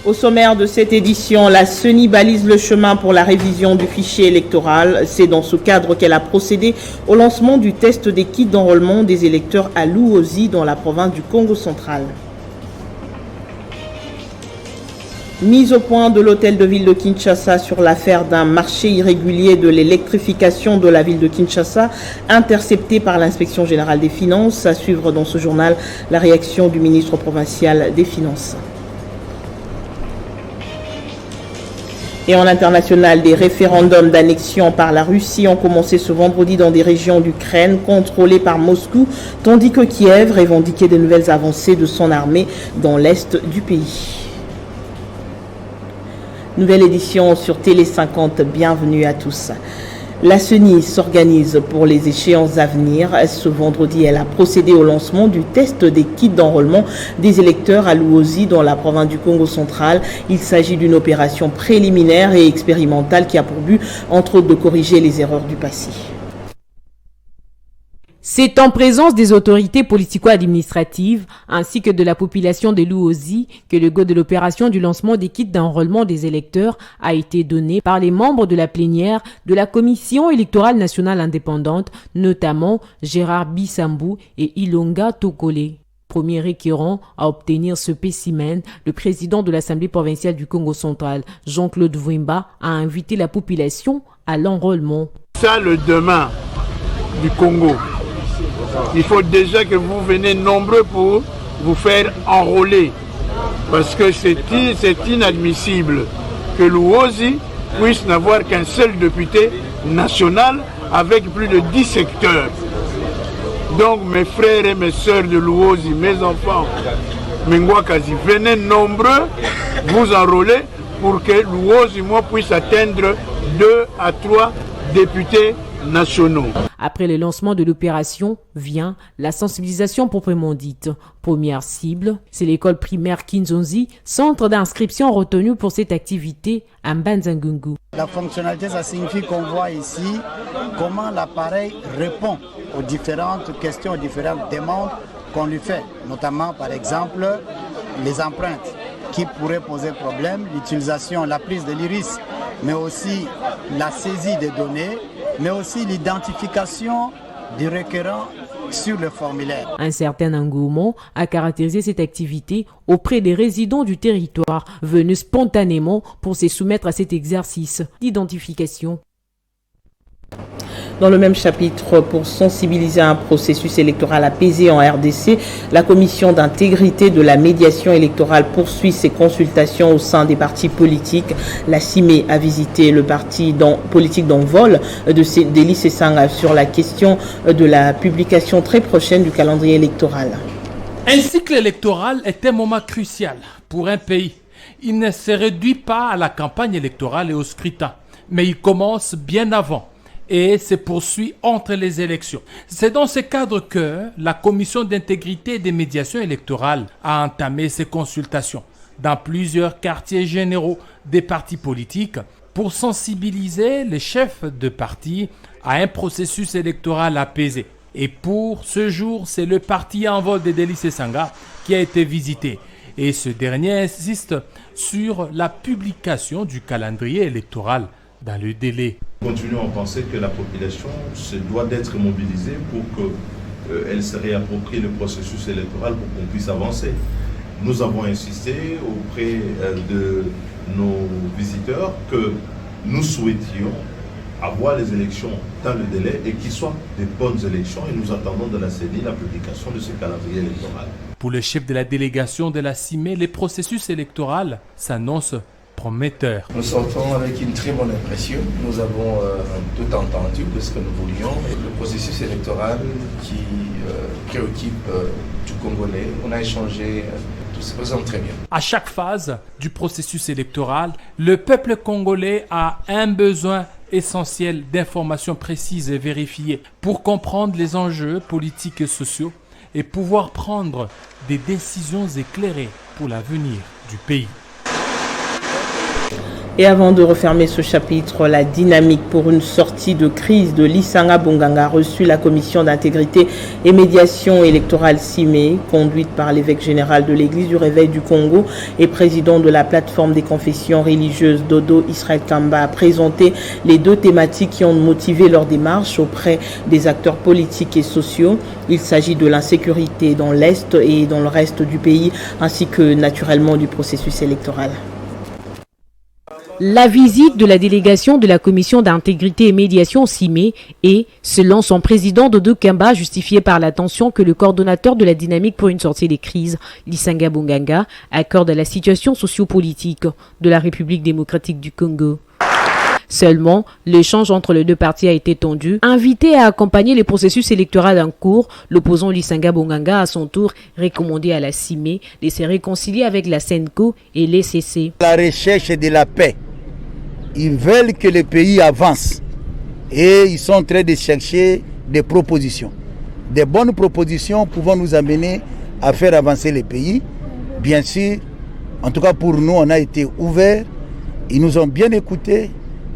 Au sommaire de cette édition, la CENI balise le chemin pour la révision du fichier électoral. C'est dans ce cadre qu'elle a procédé au lancement du test des kits d'enrôlement des électeurs à Luozi dans la province du Congo central. Mise au point de l'hôtel de ville de Kinshasa sur l'affaire d'un marché irrégulier de l'électrification de la ville de Kinshasa, intercepté par l'inspection générale des finances. À suivre dans ce journal la réaction du ministre provincial des Finances. Et en international, des référendums d'annexion par la Russie ont commencé ce vendredi dans des régions d'Ukraine contrôlées par Moscou, tandis que Kiev revendiquait de nouvelles avancées de son armée dans l'est du pays. Nouvelle édition sur Télé 50, bienvenue à tous. La CENI s'organise pour les échéances à venir. Ce vendredi, elle a procédé au lancement du test des kits d'enrôlement des électeurs à Luozi dans la province du Congo central. Il s'agit d'une opération préliminaire et expérimentale qui a pour but, entre autres, de corriger les erreurs du passé. C'est en présence des autorités politico-administratives ainsi que de la population de Luozi que le go de l'opération du lancement des kits d'enrôlement des électeurs a été donné par les membres de la plénière de la Commission électorale nationale indépendante, notamment Gérard Bissambou et Ilonga Tokole. Premier requérant à obtenir ce spécimen, le président de l'Assemblée provinciale du Congo central, Jean-Claude Vouimba, a invité la population à l'enrôlement. Ça, le demain du Congo. Il faut déjà que vous venez nombreux pour vous faire enrôler. Parce que c'est inadmissible que Luozi puisse n'avoir qu'un seul député national avec plus de 10 secteurs. Donc mes frères et mes sœurs de Luozi, mes enfants, Mengwakazi, venez nombreux vous enrôler pour que Luozi puisse atteindre 2 à 3 députés nationaux. Après le lancement de l'opération vient la sensibilisation proprement dite. Première cible, c'est l'école primaire Kinzonzi, centre d'inscription retenu pour cette activité à Mbanzangungu. La fonctionnalité, ça signifie qu'on voit ici comment l'appareil répond aux différentes questions, aux différentes demandes qu'on lui fait, notamment par exemple les empreintes qui pourraient poser problème, l'utilisation, la prise de l'iris, mais aussi la saisie des données, mais aussi l'identification du requérant sur le formulaire. Un certain engouement a caractérisé cette activité auprès des résidents du territoire venus spontanément pour se soumettre à cet exercice d'identification. Dans le même chapitre, pour sensibiliser un processus électoral apaisé en RDC, la commission d'intégrité de la médiation électorale poursuit ses consultations au sein des partis politiques. La CIME a visité le parti politique d'envol d'Élie Sessanga sur la question de la publication très prochaine du calendrier électoral. Un cycle électoral est un moment crucial pour un pays. Il ne se réduit pas à la campagne électorale et au scrutin, mais il commence bien avant et se poursuit entre les élections. C'est dans ce cadre que la commission d'intégrité et des médiations électorales a entamé ses consultations dans plusieurs quartiers généraux des partis politiques pour sensibiliser les chefs de parti à un processus électoral apaisé. Et pour ce jour, c'est le parti en vol d'Élie Sessanga qui a été visité. Et ce dernier insiste sur la publication du calendrier électoral dans le délai. Continuons à penser que la population se doit d'être mobilisée pour qu'elle se réapproprie le processus électoral pour qu'on puisse avancer. Nous avons insisté auprès de nos visiteurs que nous souhaitions avoir les élections dans le délai et qu'ils soient des bonnes élections et nous attendons de la CENI la publication de ce calendrier électoral. Pour le chef de la délégation de la CIME, les processus électoraux s'annoncent prometteurs. Nous sortons avec une très bonne impression. Nous avons tout entendu de ce que nous voulions. Et le processus électoral qui préoccupe du Congolais, on a échangé, tout se présente très bien. À chaque phase du processus électoral, le peuple congolais a un besoin essentiel d'informations précises et vérifiées pour comprendre les enjeux politiques et sociaux et pouvoir prendre des décisions éclairées pour l'avenir du pays. Et avant de refermer ce chapitre, la dynamique pour une sortie de crise de Lisanga Bonganga a reçu la commission d'intégrité et médiation électorale CIME, conduite par l'évêque général de l'Église du Réveil du Congo et président de la plateforme des confessions religieuses Dodo Israël Kamba, a présenté les deux thématiques qui ont motivé leur démarche auprès des acteurs politiques et sociaux. Il s'agit de l'insécurité dans l'Est et dans le reste du pays, ainsi que naturellement du processus électoral. La visite de la délégation de la commission d'intégrité et médiation CIME est, selon son président Dodo Kamba, justifiée par l'attention que le coordonnateur de la dynamique pour une sortie des crises, Lisanga Bonganga, accorde à la situation sociopolitique de la République démocratique du Congo. Seulement, l'échange entre les deux parties a été tendu. Invité à accompagner les processus électoraux en cours, l'opposant Lisanga Bonganga, à son tour, recommandé à la CIME de se réconcilier avec la SENCO et l'ECC. La recherche de la paix. Ils veulent que le pays avance et ils sont en train de chercher des propositions. Des bonnes propositions pouvant nous amener à faire avancer le pays. Bien sûr, en tout cas pour nous, on a été ouverts, ils nous ont bien écoutés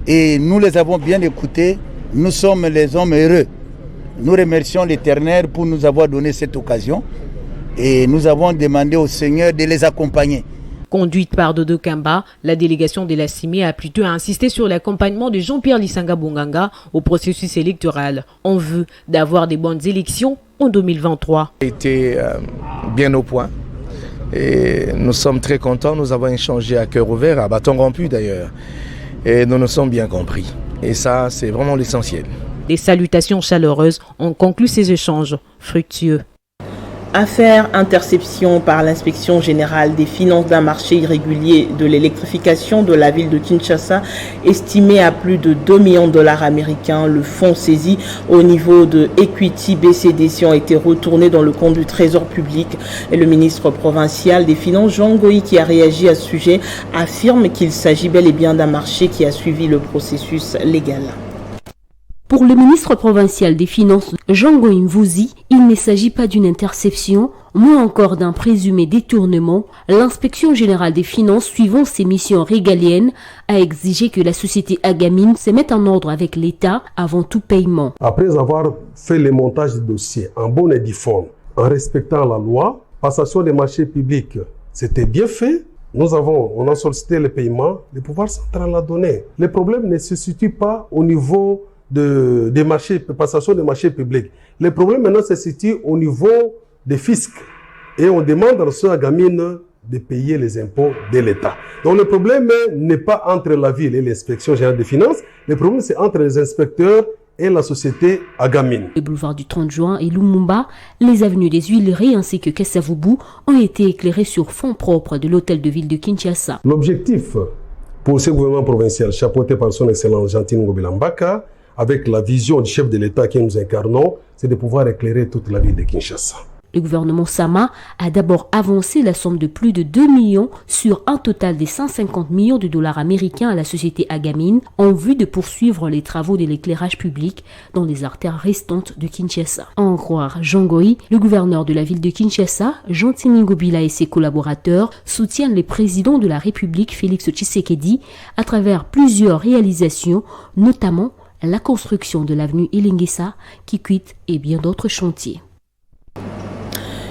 et nous les avons bien écoutés. Nous sommes les hommes heureux. Nous remercions l'Éternel pour nous avoir donné cette occasion et nous avons demandé au Seigneur de les accompagner. Conduite par Dodo Kamba, la délégation de la CIME a plutôt insisté sur l'accompagnement de Jean-Pierre Lisanga Bonganga au processus électoral, en vue d'avoir des bonnes élections en 2023. On a été bien au point et nous sommes très contents. Nous avons échangé à cœur ouvert, à bâton rompu d'ailleurs, et nous nous sommes bien compris. Et ça, c'est vraiment l'essentiel. Des salutations chaleureuses ont conclu ces échanges fructueux. Affaire interception par l'inspection générale des finances d'un marché irrégulier de l'électrification de la ville de Kinshasa, estimé à plus de 2 millions de dollars américains. Le fonds saisi au niveau de Equity BCDC ont été retournés dans le compte du Trésor public. Et le ministre provincial des Finances, Jean Goï, qui a réagi à ce sujet, affirme qu'il s'agit bel et bien d'un marché qui a suivi le processus légal. Pour le ministre provincial des Finances, Jean Mvuzi, il ne s'agit pas d'une interception, moins encore d'un présumé détournement. L'inspection générale des finances, suivant ses missions régaliennes, a exigé que la société Agamine se mette en ordre avec l'État avant tout paiement. Après avoir fait le montage du dossier en bonne et due forme, en respectant la loi, passation des marchés publics, c'était bien fait. On a sollicité le paiement, le pouvoir central l'a donné. Le problème ne se situe pas au niveau des marchés, passation des marchés publics. Le problème maintenant se situe au niveau des fiscs. Et on demande à ceux à Agamine de payer les impôts de l'État. Donc le problème n'est pas entre la ville et l'inspection générale des finances. Le problème c'est entre les inspecteurs et la société Agamine. Le boulevard du 30 juin et Lumumba, les avenues des Huileries ainsi que Kasavubu ont été éclairées sur fonds propres de l'hôtel de ville de Kinshasa. L'objectif pour ce gouvernement provincial chapeauté par son excellence Jean-Tine Ngobila Mbaka, avec la vision du chef de l'État que nous incarnons, c'est de pouvoir éclairer toute la ville de Kinshasa. Le gouvernement Sama a d'abord avancé la somme de plus de 2 millions sur un total de 150 millions de dollars américains à la société Agamine en vue de poursuivre les travaux de l'éclairage public dans les artères restantes de Kinshasa. À en croire Jean Goï, le gouverneur de la ville de Kinshasa, Jean-Tine Ngobila et ses collaborateurs soutiennent le président de la République Félix Tshisekedi à travers plusieurs réalisations, notamment la construction de l'avenue Ilingisa, Kikwit et bien d'autres chantiers.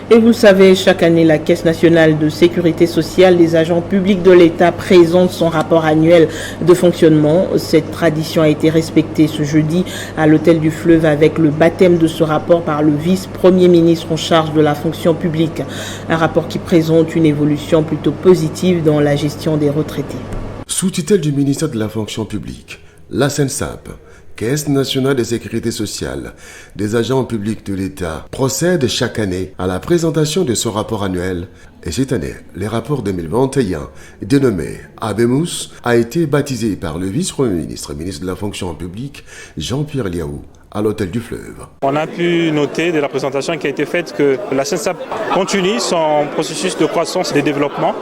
Et vous savez, chaque année, la Caisse nationale de sécurité sociale des agents publics de l'État présente son rapport annuel de fonctionnement. Cette tradition a été respectée ce jeudi à l'hôtel du Fleuve avec le baptême de ce rapport par le vice-premier ministre en charge de la fonction publique. Un rapport qui présente une évolution plutôt positive dans la gestion des retraités. Sous tutelle du ministère de la fonction publique, la CNSAP, Caisse nationale de sécurité sociale des agents publics de l'État, procède chaque année à la présentation de son rapport annuel. Et cette année, le rapport 2021, dénommé Abemus, a été baptisé par le vice-premier ministre, ministre de la fonction publique, Jean-Pierre Liaou, à l'hôtel du Fleuve. On a pu noter de la présentation qui a été faite que la CNSAP continue son processus de croissance et de développement.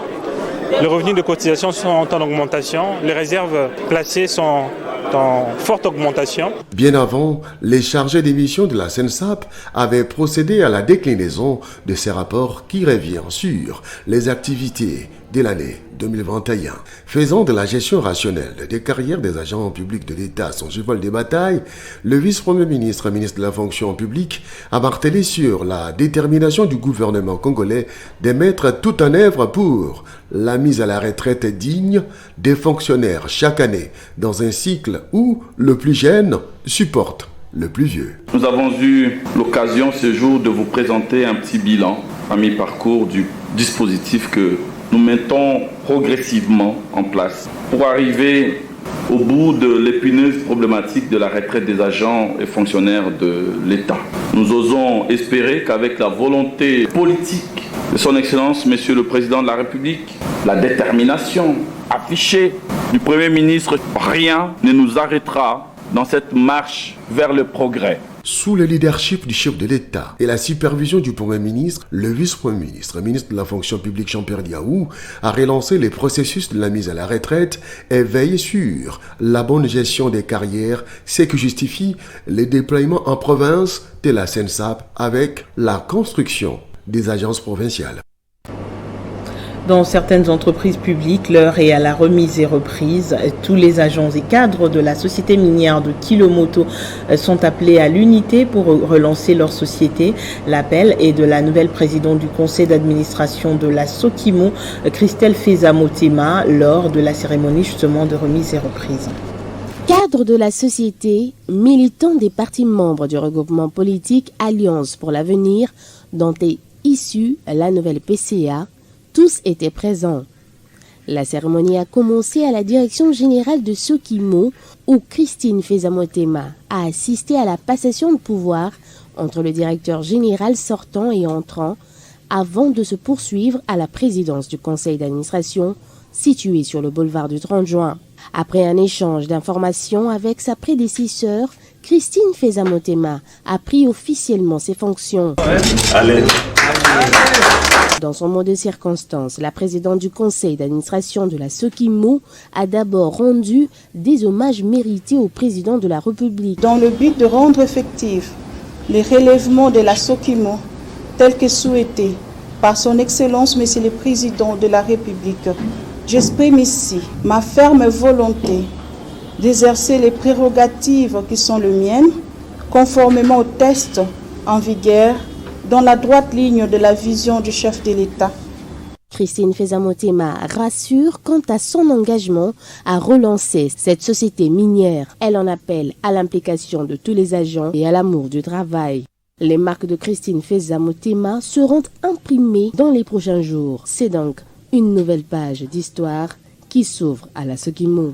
Les revenus de cotisation sont en augmentation, les réserves placées sont en forte augmentation. Bien avant, les chargés des missions de la CNSAP avaient procédé à la déclinaison de ces rapports qui reviennent sur les activités de l'année 2021. Faisant de la gestion rationnelle des carrières des agents publics de l'État son cheval de bataille, le vice-premier ministre, ministre de la fonction publique, a martelé sur la détermination du gouvernement congolais de mettre tout en œuvre pour la mise à la retraite digne des fonctionnaires chaque année, dans un cycle où le plus jeune supporte le plus vieux. Nous avons eu l'occasion ce jour de vous présenter un petit bilan à mi-parcours du dispositif que nous mettons progressivement en place pour arriver au bout de l'épineuse problématique de la retraite des agents et fonctionnaires de l'État. Nous osons espérer qu'avec la volonté politique de son Excellence, Monsieur le Président de la République, la détermination affichée du Premier ministre, rien ne nous arrêtera dans cette marche vers le progrès. Sous le leadership du chef de l'État et la supervision du Premier ministre, le vice-premier ministre, ministre de la fonction publique Jean-Pierre Diaou, a relancé les processus de la mise à la retraite et veillé sur la bonne gestion des carrières, ce qui justifie les déploiements en province de la SENSAP avec la construction des agences provinciales. Dans certaines entreprises publiques, l'heure est à la remise et reprise. Tous les agents et cadres de la société minière de Kilomoto sont appelés à l'unité pour relancer leur société. L'appel est de la nouvelle présidente du conseil d'administration de la Sokimo, Christelle Feza-Motema, lors de la cérémonie justement de remise et reprise. Cadres de la société, militants des partis membres du regroupement politique Alliance pour l'avenir, dont est issue la nouvelle PCA, tous étaient présents. La cérémonie a commencé à la direction générale de Sokimo, où Christine Feza-Motema a assisté à la passation de pouvoir entre le directeur général sortant et entrant, avant de se poursuivre à la présidence du conseil d'administration, situé sur le boulevard du 30 juin. Après un échange d'informations avec sa prédécesseur, Christine Feza-Motema a pris officiellement ses fonctions. Allez. Dans son mot de circonstance, la présidente du conseil d'administration de la Sokimo a d'abord rendu des hommages mérités au président de la République. Dans le but de rendre effectif les relèvements de la Sokimo, tel que souhaité par son Excellence Monsieur le Président de la République, j'exprime ici ma ferme volonté d'exercer les prérogatives qui sont les miennes, conformément aux textes en vigueur, dans la droite ligne de la vision du chef de l'État. Christine Feza-Motema rassure quant à son engagement à relancer cette société minière. Elle en appelle à l'implication de tous les agents et à l'amour du travail. Les marques de Christine Feza-Motema seront imprimées dans les prochains jours. C'est donc une nouvelle page d'histoire qui s'ouvre à la Sokimo.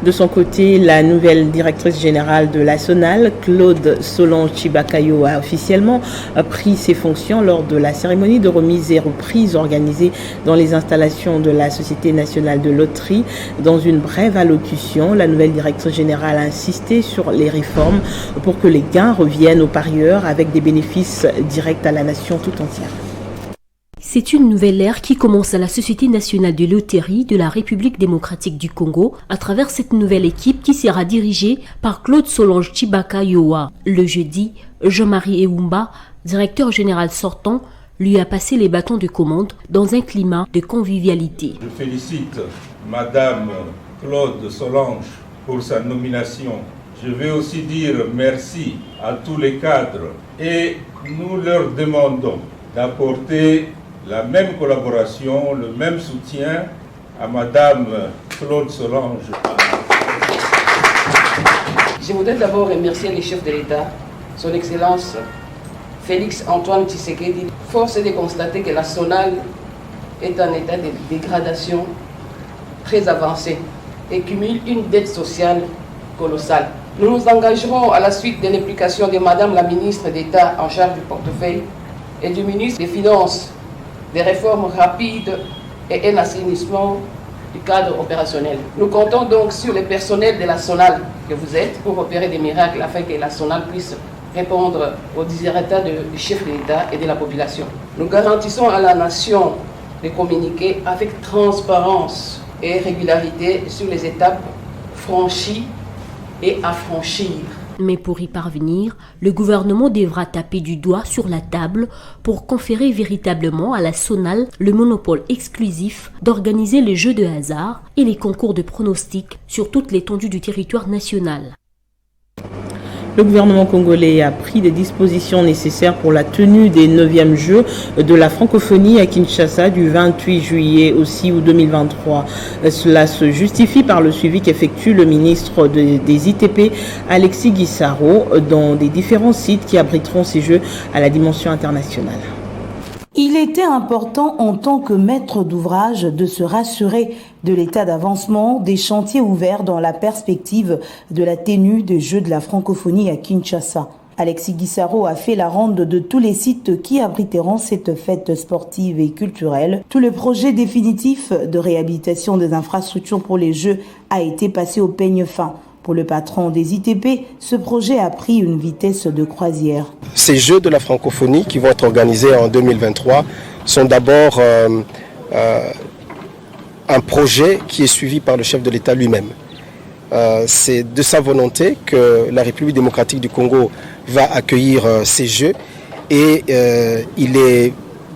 De son côté, la nouvelle directrice générale de la SONAL, Claude Solange Chibakayo, a officiellement pris ses fonctions lors de la cérémonie de remise et reprise organisée dans les installations de la Société nationale de loterie. Dans une brève allocution, la nouvelle directrice générale a insisté sur les réformes pour que les gains reviennent aux parieurs avec des bénéfices directs à la nation tout entière. C'est une nouvelle ère qui commence à la Société nationale de loterie de la République démocratique du Congo à travers cette nouvelle équipe qui sera dirigée par Claude Solange Chibakayo. Le jeudi, Jean-Marie Eumba, directeur général sortant, lui a passé les bâtons de commande dans un climat de convivialité. Je félicite Madame Claude Solange pour sa nomination. Je vais aussi dire merci à tous les cadres et nous leur demandons d'apporter la même collaboration, le même soutien à Madame Claude Solange. Je voudrais d'abord remercier les chefs de l'État, son Excellence Félix Antoine Tshisekedi. Force est de constater que la SONAL est en état de dégradation très avancé et cumule une dette sociale colossale. Nous nous engagerons à la suite de l'implication de Madame la ministre d'État en charge du portefeuille et du ministre des Finances, des réformes rapides et un assainissement du cadre opérationnel. Nous comptons donc sur le personnel de la SONAL que vous êtes pour opérer des miracles afin que la SONAL puisse répondre aux désirata du chef de l'État et de la population. Nous garantissons à la nation de communiquer avec transparence et régularité sur les étapes franchies et à franchir Mais pour y parvenir, le gouvernement devra taper du doigt sur la table pour conférer véritablement à la SONAL le monopole exclusif d'organiser les jeux de hasard et les concours de pronostics sur toute l'étendue du territoire national. Le gouvernement congolais a pris des dispositions nécessaires pour la tenue des 9e Jeux de la francophonie à Kinshasa du 28 juillet au 6 août 2023. Cela se justifie par le suivi qu'effectue le ministre des ITP, Alexis Guissaro, dans des différents sites qui abriteront ces Jeux à la dimension internationale. Il était important en tant que maître d'ouvrage de se rassurer de l'état d'avancement des chantiers ouverts dans la perspective de la tenue des Jeux de la francophonie à Kinshasa. Alexis Guissaro a fait la ronde de tous les sites qui abriteront cette fête sportive et culturelle. Tout le projet définitif de réhabilitation des infrastructures pour les Jeux a été passé au peigne fin. Pour le patron des ITP, ce projet a pris une vitesse de croisière. Ces Jeux de la francophonie qui vont être organisés en 2023 sont d'abord un projet qui est suivi par le chef de l'État lui-même. C'est de sa volonté que la République démocratique du Congo va accueillir ces Jeux et il est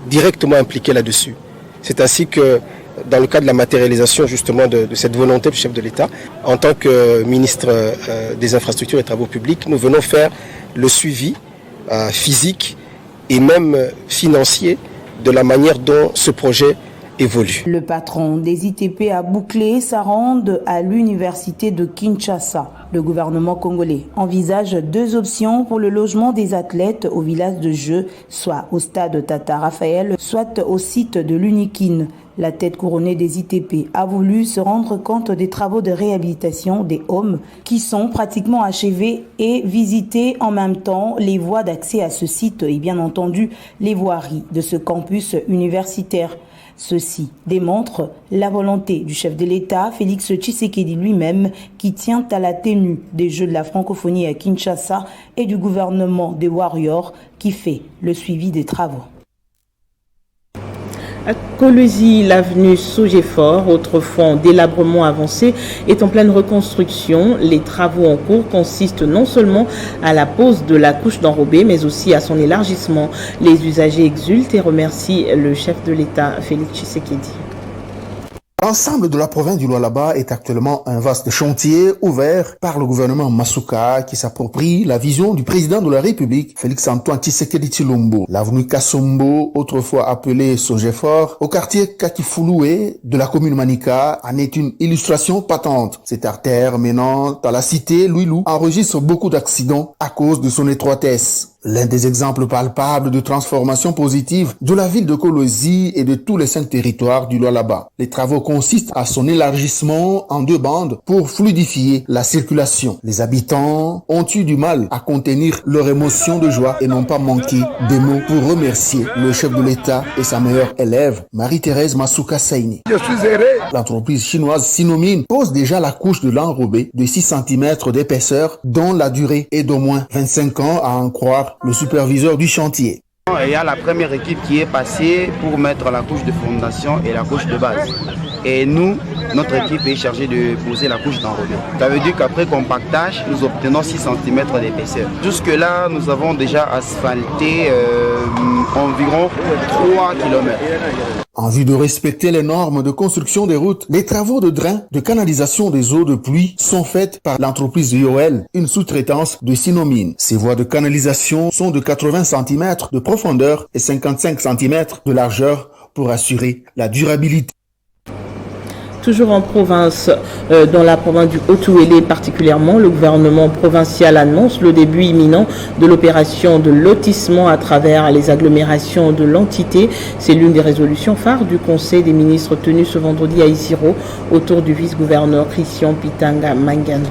directement impliqué là-dessus. C'est ainsi que dans le cadre de la matérialisation justement de cette volonté du chef de l'État, en tant que ministre des Infrastructures et Travaux Publics, nous venons faire le suivi physique et même financier de la manière dont ce projet évolue. Le patron des ITP a bouclé sa ronde à l'université de Kinshasa. Le gouvernement congolais envisage 2 options pour le logement des athlètes au village de Jeux, soit au stade Tata Raphaël, soit au site de l'Unikin. La tête couronnée des ITP a voulu se rendre compte des travaux de réhabilitation des hommes qui sont pratiquement achevés et visiter en même temps les voies d'accès à ce site et bien entendu les voiries de ce campus universitaire. Ceci démontre la volonté du chef de l'État, Félix Tshisekedi lui-même, qui tient à la tenue des Jeux de la francophonie à Kinshasa et du gouvernement des Warriors qui fait le suivi des travaux. À Kolwezi, l'avenue Sogefort, autrefois en délabrement avancé, est en pleine reconstruction. Les travaux en cours consistent non seulement à la pose de la couche d'enrobé, mais aussi à son élargissement. Les usagers exultent et remercient le chef de l'État, Félix Tshisekedi. L'ensemble de la province du Lualaba est actuellement un vaste chantier ouvert par le gouvernement Masuka qui s'approprie la vision du président de la République, Félix-Antoine Tshisekedi Tshilombo. L'avenue Kasombo, autrefois appelée Sogefort, au quartier Kakifouloué de la commune Manika, en est une illustration patente. Cette artère menant à la cité Louilou enregistre beaucoup d'accidents à cause de son étroitesse. L'un des exemples palpables de transformation positive de la ville de Kolwezi et de tous les 5 territoires du Lualaba. Les travaux consistent à son élargissement en 2 bandes pour fluidifier la circulation. Les habitants ont eu du mal à contenir leur émotion de joie et n'ont pas manqué de mots pour remercier le chef de l'État et sa meilleure élève, Marie-Thérèse Masuka Saini. Je suis heureux. L'entreprise chinoise Sinomine pose déjà la couche de l'enrobé de 6 cm d'épaisseur dont la durée est d'au moins 25 ans à en croire le superviseur du chantier. Il y a la première équipe qui est passée pour mettre la couche de fondation et la couche de base. Et nous, notre équipe est chargée de poser la couche d'enrobé. Ça veut dire qu'après compactage, nous obtenons 6 cm d'épaisseur. Jusque-là, nous avons déjà asphalté environ 3 km. En vue de respecter les normes de construction des routes, les travaux de drain de canalisation des eaux de pluie sont faits par l'entreprise IOL, une sous-traitance de Sinomine. Ces voies de canalisation sont de 80 cm de profondeur et 55 cm de largeur pour assurer la durabilité. Toujours en province, dans la province du Haut-Ouélé particulièrement, le gouvernement provincial annonce le début imminent de l'opération de lotissement à travers les agglomérations de l'entité. C'est l'une des résolutions phares du Conseil des ministres tenu ce vendredi à Isiro autour du vice-gouverneur Christian Pitanga Mangandro.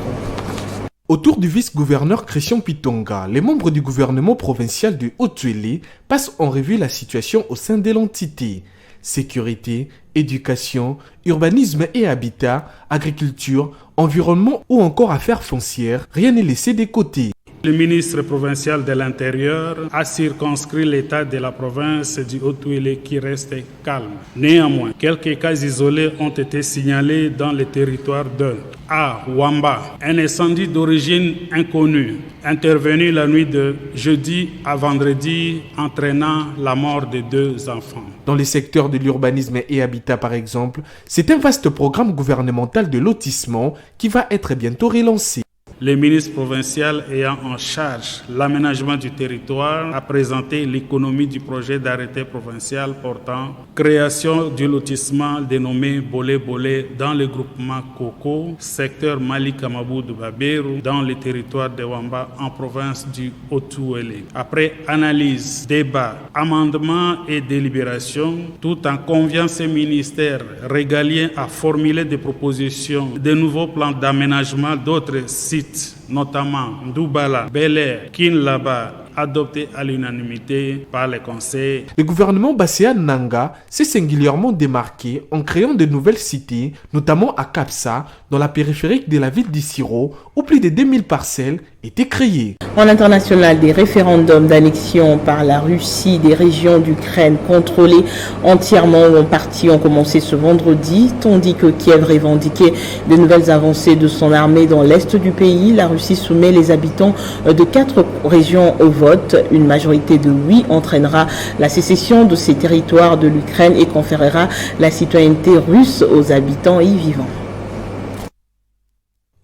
Autour du vice-gouverneur Christian Pitonga, les membres du gouvernement provincial du Haut-Ouélé passent en revue la situation au sein de l'entité. Sécurité, éducation, urbanisme et habitat, agriculture, environnement ou encore affaires foncières, rien n'est laissé de côté. Le ministre provincial de l'Intérieur a circonscrit l'état de la province du Haut-Uélé qui reste calme. Néanmoins, quelques cas isolés ont été signalés dans le territoire de à Wamba, un incendie d'origine inconnue, intervenu la nuit de jeudi à vendredi, entraînant la mort de 2 enfants. Dans les secteurs de l'urbanisme et habitat par exemple, c'est un vaste programme gouvernemental de lotissement qui va être bientôt relancé. Le ministre provincial ayant en charge l'aménagement du territoire a présenté l'économie du projet d'arrêté provincial portant création du lotissement dénommé Bolé-Bolé dans le groupement Koko, secteur Mali-Kamabou de Baberu, dans le territoire de Wamba en province du Haut-Uélé. Après analyse, débat, amendement et délibération, tout en conviant ces ministères régaliens à formuler des propositions, de nouveaux plans d'aménagement d'autres sites, notamment Doubala, Bel-Air, Kinlaba, adopté à l'unanimité par les conseils. Le gouvernement Basséa Nanga s'est singulièrement démarqué en créant de nouvelles cités, notamment à Kapsa, dans la périphérique de la ville d'Issiro, où plus de 2000 parcelles étaient créées. En international, des référendums d'annexion par la Russie des régions d'Ukraine contrôlées entièrement ou en partie ont commencé ce vendredi, tandis que Kiev revendiquait de nouvelles avancées de son armée dans l'est du pays. La Russie soumet les habitants de 4 régions au vote. Une majorité de oui entraînera la sécession de ces territoires de l'Ukraine et conférera la citoyenneté russe aux habitants y vivant.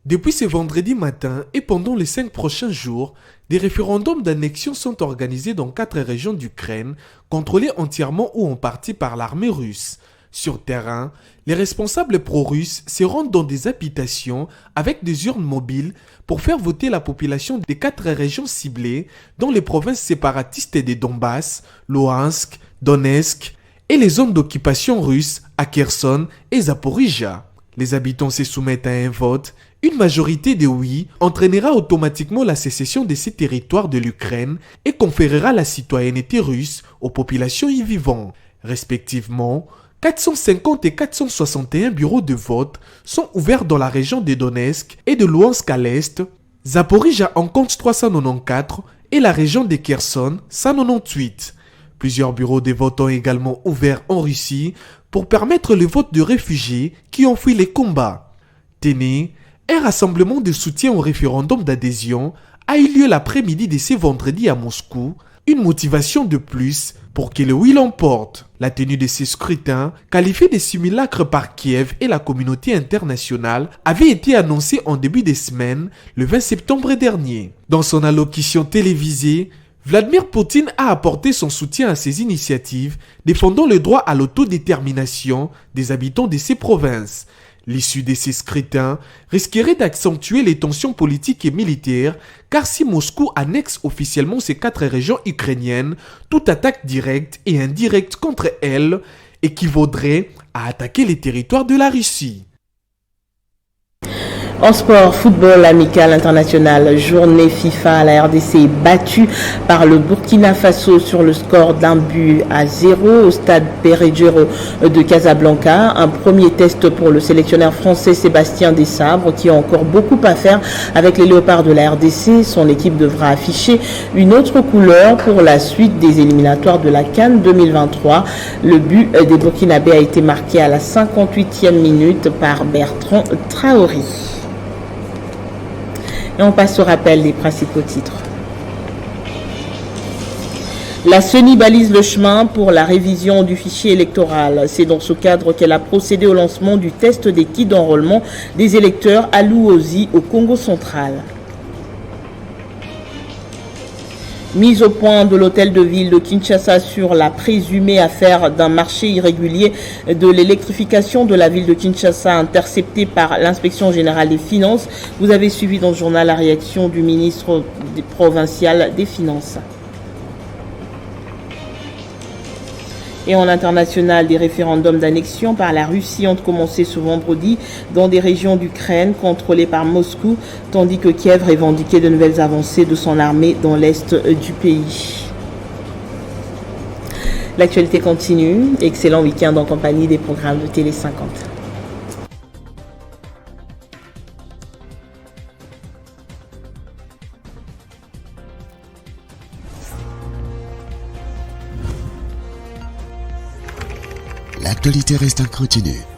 Depuis ce vendredi matin et pendant les 5 prochains jours, des référendums d'annexion sont organisés dans 4 régions d'Ukraine, contrôlées entièrement ou en partie par l'armée russe. Sur terrain, les responsables pro-russes se rendent dans des habitations avec des urnes mobiles pour faire voter la population des 4 régions ciblées dans les provinces séparatistes des Donbass, Luhansk, Donetsk et les zones d'occupation russe à Kherson et Zaporizhzhia. Les habitants se soumettent à un vote. Une majorité de oui entraînera automatiquement la sécession de ces territoires de l'Ukraine et conférera la citoyenneté russe aux populations y vivant. Respectivement, 450 et 461 bureaux de vote sont ouverts dans la région de Donetsk et de Luhansk à l'est. Zaporizhzhia en compte 394 et la région de Kherson 198. Plusieurs bureaux de vote ont également ouvert en Russie pour permettre le vote de réfugiés qui ont fui les combats. Tenez, un rassemblement de soutien au référendum d'adhésion a eu lieu l'après-midi de ce vendredi à Moscou, une motivation de plus pour que le oui l'emporte. La tenue de ces scrutins, qualifiés de simulacres par Kiev et la communauté internationale, avait été annoncée en début de semaine, le 20 septembre dernier. Dans son allocution télévisée, Vladimir Poutine a apporté son soutien à ces initiatives, défendant le droit à l'autodétermination des habitants de ces provinces. L'issue de ces scrutins risquerait d'accentuer les tensions politiques et militaires, car si Moscou annexe officiellement ces 4 régions ukrainiennes, toute attaque directe et indirecte contre elles équivaudrait à attaquer les territoires de la Russie. En sport, football amical international, journée FIFA, la RDC est battue par le Burkina Faso sur le score d'1-0 au stade Pereiro de Casablanca. Un premier test pour le sélectionneur français Sébastien Desabre qui a encore beaucoup à faire avec les Léopards de la RDC. Son équipe devra afficher une autre couleur pour la suite des éliminatoires de la CAN 2023. Le but des Burkinabés a été marqué à la 58e minute par Bertrand Traoré. Et on passe au rappel des principaux titres. La CENI balise le chemin pour la révision du fichier électoral. C'est dans ce cadre qu'elle a procédé au lancement du test des kits d'enrôlement des électeurs à Luozi au Congo central. Mise au point de l'hôtel de ville de Kinshasa sur la présumée affaire d'un marché irrégulier de l'électrification de la ville de Kinshasa interceptée par l'inspection générale des finances. Vous avez suivi dans le journal la réaction du ministre provincial des Finances. Et en international, des référendums d'annexion par la Russie ont commencé ce vendredi dans des régions d'Ukraine contrôlées par Moscou, tandis que Kiev revendiquait de nouvelles avancées de son armée dans l'est du pays. L'actualité continue. Excellent week-end en compagnie des programmes de Télé 50. l'actualité reste en continu.